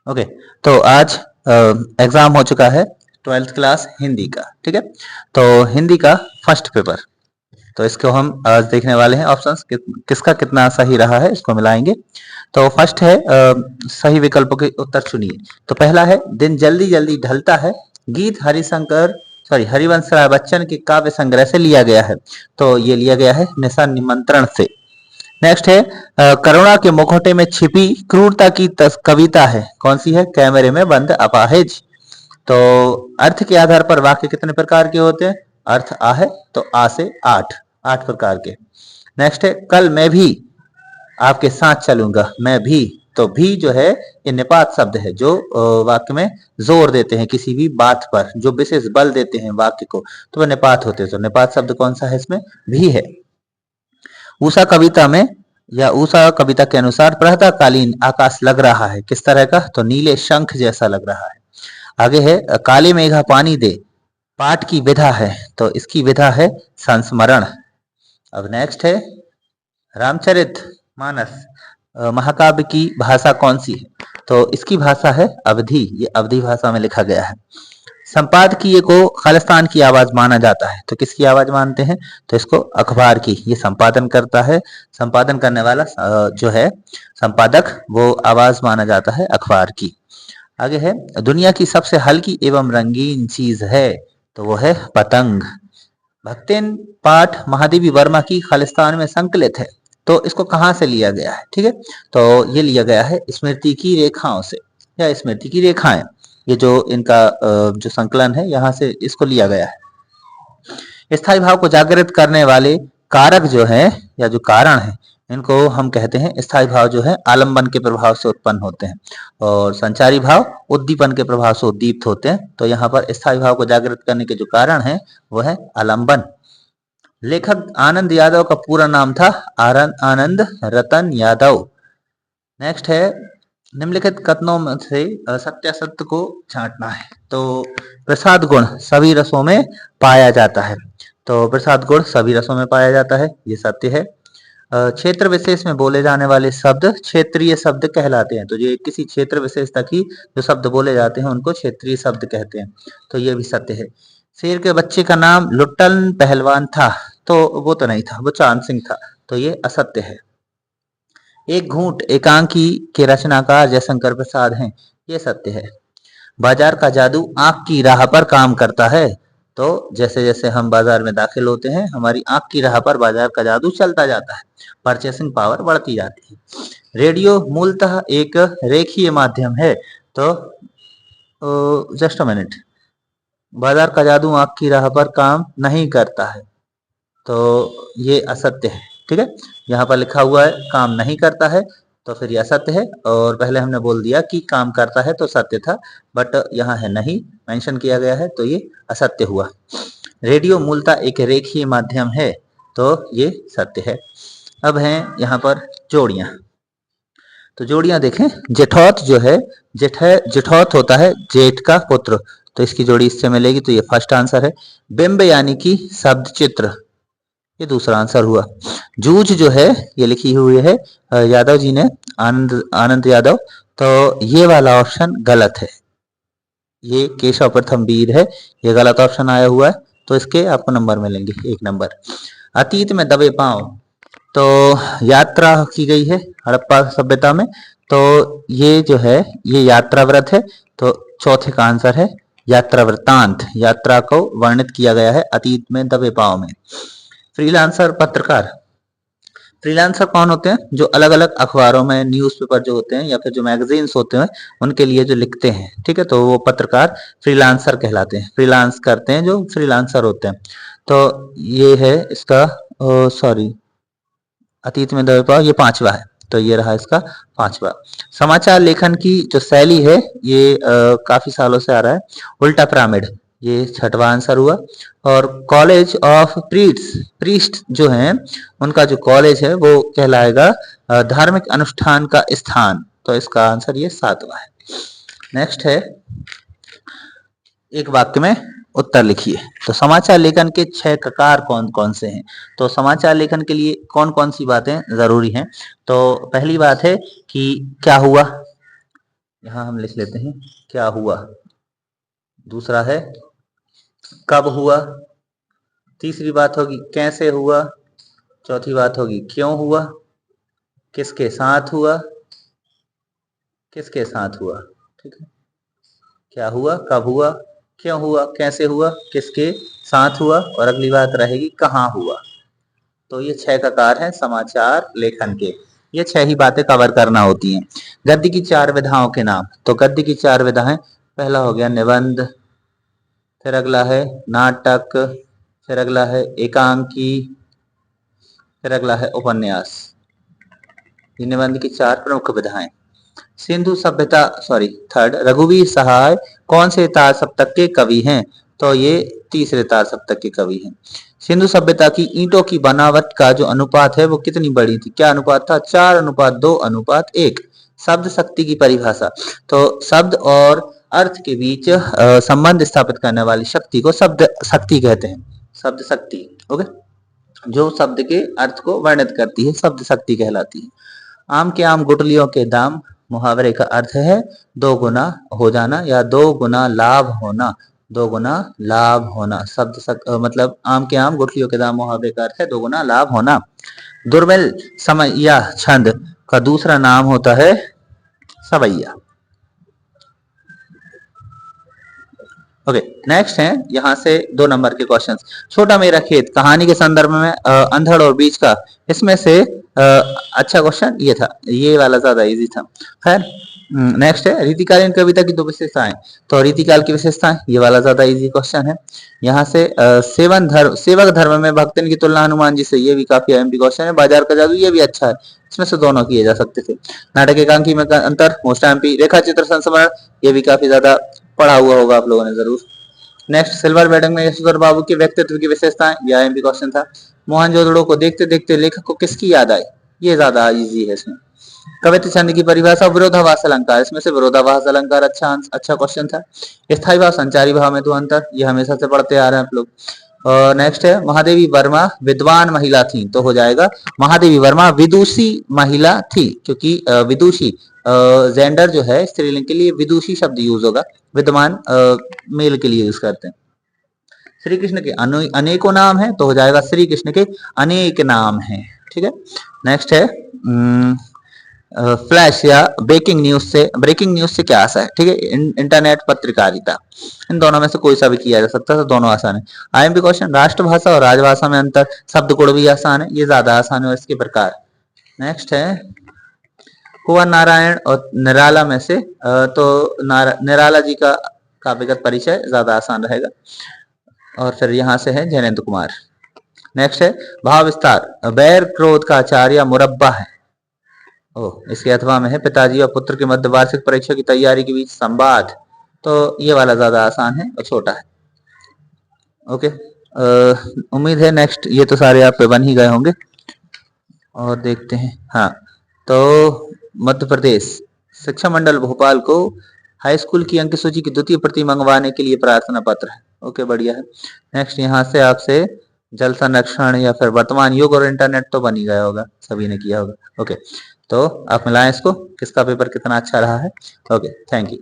Okay. तो आज exam हो चुका है 12th क्लास हिंदी का। ठीक है, तो हिंदी का फर्स्ट पेपर, तो इसको हम आज देखने वाले हैं। ऑप्शंस किसका कितना सही रहा है इसको मिलाएंगे। तो फर्स्ट है सही विकल्पों के उत्तर चुनिए। तो पहला है दिन जल्दी जल्दी ढलता है, गीत हरिशंकर सॉरी हरिवंश राय बच्चन के काव्य संग्रह से लिया गया है। तो ये लिया गया है निशा निमंत्रण से। नेक्स्ट है करुणा के मुखौटे में छिपी क्रूरता की कविता है, कौन सी है? कैमरे में बंद अपाहिज। तो अर्थ के आधार पर वाक्य कितने प्रकार के होते हैं? अर्थ आ है तो आ से आठ, आठ प्रकार के। नेक्स्ट है कल मैं भी आपके साथ चलूंगा, मैं भी। तो भी जो है ये निपात शब्द है जो वाक्य में जोर देते हैं किसी भी बात पर, जो विशेष बल देते हैं वाक्य को, तो वह निपात होते हैं। तो निपात शब्द कौन सा है इसमें? भी है। उषा कविता में या उषा कविता के अनुसार प्रातःकालीन आकाश लग रहा है किस तरह का? तो नीले शंख जैसा लग रहा है। आगे है काले मेघा पानी दे, पाठ की विधा है, तो इसकी विधा है संस्मरण। अब नेक्स्ट है रामचरित मानस महाकाव्य की भाषा कौन सी है? तो इसकी भाषा है अवधी, ये अवधी भाषा में लिखा गया है। संपादकीय को खालिस्तान की आवाज माना जाता है, तो किसकी आवाज मानते हैं? तो इसको अखबार की। ये संपादन करता है, संपादन करने वाला जो है संपादक, वो आवाज माना जाता है अखबार की। आगे है दुनिया की सबसे हल्की एवं रंगीन चीज है, तो वो है पतंग। भक्तिन पाठ महादेवी वर्मा की खालिस्तान में संकलित है, तो इसको कहाँ से लिया गया है? ठीक है, तो ये लिया गया है स्मृति की रेखाओं से या स्मृति की रेखाएं। ये जो इनका जो संकलन है यहाँ से इसको लिया गया है। स्थायी भाव को जागृत करने वाले कारक जो है या जो कारण है, इनको हम कहते हैं स्थायी भाव जो है आलंबन के प्रभाव से उत्पन्न होते हैं, और संचारी भाव उद्दीपन के प्रभाव से उद्दीप्त होते हैं। तो यहाँ पर स्थायी भाव को जागृत करने के जो कारण है वो है आलंबन। लेखक आनंद यादव का पूरा नाम था आनंद रतन यादव। नेक्स्ट है निम्नलिखित कथनों में से सत्यासत्य को छांटना है। तो प्रसाद गुण सभी रसों में पाया जाता है, तो प्रसाद गुण सभी रसों में पाया जाता है, ये सत्य है। क्षेत्र विशेष में बोले जाने वाले शब्द क्षेत्रीय शब्द कहलाते हैं, तो ये किसी क्षेत्र विशेष तक ही जो शब्द बोले जाते हैं उनको क्षेत्रीय शब्द कहते हैं, तो ये भी सत्य है। शेर के बच्चे का नाम लुट्टन पहलवान था, तो वो तो नहीं था, वो चांद सिंह था, तो ये असत्य है। एक घूंट एकांकी के रचनाकार जयशंकर प्रसाद हैं, ये सत्य है। बाजार का जादू आंख की राह पर काम करता है, तो जैसे जैसे हम बाजार में दाखिल होते हैं हमारी आंख की राह पर बाजार का जादू चलता जाता है, परचेसिंग पावर बढ़ती जाती है। रेडियो मूलतः एक रेखीय माध्यम है, तो जस्ट अ मिनट, बाजार का जादू आंख की राह पर काम नहीं करता है, तो ये असत्य है। ठीक है, यहाँ पर लिखा हुआ है काम नहीं करता है, तो फिर ये असत्य है। और पहले हमने बोल दिया कि काम करता है तो सत्य था, बट यहाँ है नहीं मेंशन किया गया है, तो ये असत्य हुआ। रेडियो मूलतः एक रेखीय माध्यम है, तो ये सत्य है। अब हैं यहाँ पर जोड़ियां, तो जोड़ियां देखें। जेठौत जो है जेठौत होता है जेठ का पुत्र, तो इसकी जोड़ी इससे मिलेगी, तो ये फर्स्ट आंसर है। बिंब यानी कि शब्द चित्र, ये दूसरा आंसर हुआ। जूझ जो है ये लिखी हुई है यादव जी ने, आनंद यादव, तो ये वाला ऑप्शन गलत है। ये केशव प्रथम वीर है, ये गलत ऑप्शन आया हुआ है, तो इसके आपको नंबर मिलेंगे 1 नंबर। अतीत में दबे पांव, तो यात्रा की गई है हड़प्पा सभ्यता में, तो ये जो है ये यात्रा व्रत है, तो चौथे का आंसर है यात्रा वृत्तांत, यात्रा को वर्णित किया गया है अतीत में दबे पांव में। फ्रीलांसर पत्रकार, फ्रीलांसर कौन होते हैं? जो अलग अलग अखबारों में न्यूज़पेपर जो होते हैं या फिर जो मैगजीन्स होते हैं उनके लिए जो लिखते हैं, ठीक है, तो वो पत्रकार फ्रीलांसर कहलाते हैं, फ्रीलांस करते हैं जो फ्रीलांसर होते हैं। तो ये है इसका सॉरी अतीत में दबे पांव, ये पांचवा है, तो ये रहा इसका पांचवा। समाचार लेखन की जो शैली है ये काफी सालों से आ रहा है, उल्टा पिरामिड, ये छठवां आंसर हुआ। और कॉलेज ऑफ प्रीस्ट जो है उनका जो कॉलेज है वो कहलाएगा धार्मिक अनुष्ठान का स्थान, तो इसका आंसर ये सातवां है। नेक्स्ट है एक वाक्य में उत्तर लिखिए। तो समाचार लेखन के 6 प्रकार कौन कौन से हैं? तो समाचार लेखन के लिए कौन कौन सी बातें जरूरी हैं? तो पहली बात है कि क्या हुआ, यहाँ हम लिख लेते हैं क्या हुआ, दूसरा है कब हुआ, तीसरी बात होगी कैसे हुआ, चौथी बात होगी क्यों हुआ, किसके साथ हुआ, किसके साथ हुआ। ठीक है, क्या हुआ, कब हुआ, क्यों हुआ, कैसे हुआ, किसके साथ हुआ, और अगली बात रहेगी कहाँ हुआ। तो ये 6 ककार हैं समाचार लेखन के, ये 6 ही बातें कवर करना होती हैं। गद्य की 4 विधाओं के नाम, तो गद्य की 4 विधाएं, पहला हो गया निबंध, फिर अगला है नाटक, फिर अगला है एकांकी, फिर अगला है उपन्यास। ये निबंध की 4 प्रमुख विधाएं। सिंधु सभ्यता सॉरी थर्ड, रघुवीर सहाय कौन से तार सप्तक के कवि हैं, तो ये तीसरे तार सप्तक के कवि हैं। सिंधु सभ्यता की ईंटों की बनावट का जो अनुपात है वो कितनी बड़ी थी, क्या अनुपात था, 4:2:1। शब्द शक्ति की परिभाषा, तो शब्द और अर्थ के बीच संबंध स्थापित करने वाली शक्ति को शब्द शक्ति कहते हैं, शब्द शक्ति। ओके, जो शब्द के अर्थ को वर्णित करती है शब्द शक्ति कहलाती है। आम के आम गुठलियों के दाम, मुहावरे का अर्थ है दो गुना हो जाना या दो गुना लाभ होना, दो गुना लाभ होना। मतलब आम के आम गुठलियों के दाम, मुहावरे का अर्थ है दो गुना लाभ होना। दुर्मिल समय या छंद का दूसरा नाम होता है सवैया। ओके, नेक्स्ट है यहाँ से 2 नंबर के क्वेश्चंस। छोटा मेरा खेत कहानी के संदर्भ में अंधड़ और बीज का, इसमें से अच्छा क्वेश्चन ये था, ये वाला ज्यादा इजी था। खैर, नेक्स्ट है रीतिकालीन कविता की 2 विशेषताएं, तो रीतिकाल की विशेषताएं, ये वाला ज्यादा इजी क्वेश्चन है। यहाँ से सेवक धर्म में भक्तन की तुलना हनुमान जी से, ये भी काफी एमपी क्वेश्चन है। बाजार का जादू, ये भी अच्छा है, इसमें से दोनों किए जा सकते थे। नाटक एकांकी में अंतर, मोस्ट एमपी। रेखा चित्र संस्मरण, ये भी काफी ज्यादा पढ़ा हुआ होगा आप लोगों ने जरूर। नेक्स्ट, सिल्वर वेडिंग में यशोधर बाबू के व्यक्तित्व की विशेषताएं, यह एमपी क्वेश्चन था। मोहनजोदड़ो को देखते देखते लेखक को किसकी याद आई, ये ज्यादा इजी है इसमें। कवित्व छंद की परिभाषा, विरोधाभास अलंकार, इसमें से विरोधाभास अलंकार अच्छा क्वेश्चन था। स्थायी भाव संचारी भाव में 2 अंतर, ये हमेशा से पढ़ते आ रहे हैं आप लोग। और नेक्स्ट है महादेवी वर्मा विद्वान महिला थी, तो हो जाएगा महादेवी वर्मा विदुषी महिला थी, क्योंकि विदुषी जेंडर जो है स्त्रीलिंग के लिए विदुषी शब्द यूज होगा, विद्वान मेल के लिए यूज करते हैं। श्री कृष्ण के अनेकों नाम है, तो हो जाएगा श्री कृष्ण के अनेक नाम हैं। ठीक है, नेक्स्ट है फ्लैश या ब्रेकिंग न्यूज से क्या आशा है। ठीक है, इंटरनेट पत्रकारिता, इन दोनों में से कोई सा भी किया जा सकता है, तो दोनों आसान है। आईएमपी क्वेश्चन, राष्ट्रभाषा और राजभाषा में अंतर, शब्द गुण भी आसान है, ये ज्यादा आसान है और इसके प्रकार। नेक्स्ट है कुंवर नारायण और निराला में से, तो निराला जी का काव्यगत परिचय ज्यादा आसान रहेगा। और फिर यहाँ से है जयनेन्द्र कुमार। नेक्स्ट है भाव विस्तार, बैर क्रोध का आचार्य मुरब्बा है, इसके अथवा में है पिताजी और पुत्र के मध्य वार्षिक परीक्षा की तैयारी के बीच संवाद, तो ये वाला ज्यादा आसान है और छोटा है। ओके, उम्मीद है नेक्स्ट ये तो सारे आप पे बन ही गए होंगे। और देखते हैं, हाँ, तो मध्य प्रदेश शिक्षा मंडल भोपाल को हाई स्कूल की अंक सूची की 2य प्रति मंगवाने के लिए प्रार्थना पत्र है। ओके, बढ़िया है। नेक्स्ट यहाँ से आपसे जल संरक्षण या फिर वर्तमान युग और इंटरनेट तो बन ही गया होगा, सभी ने किया होगा। ओके, तो आप मिलाएं इसको, किसका पेपर कितना अच्छा रहा है। Okay, thank you.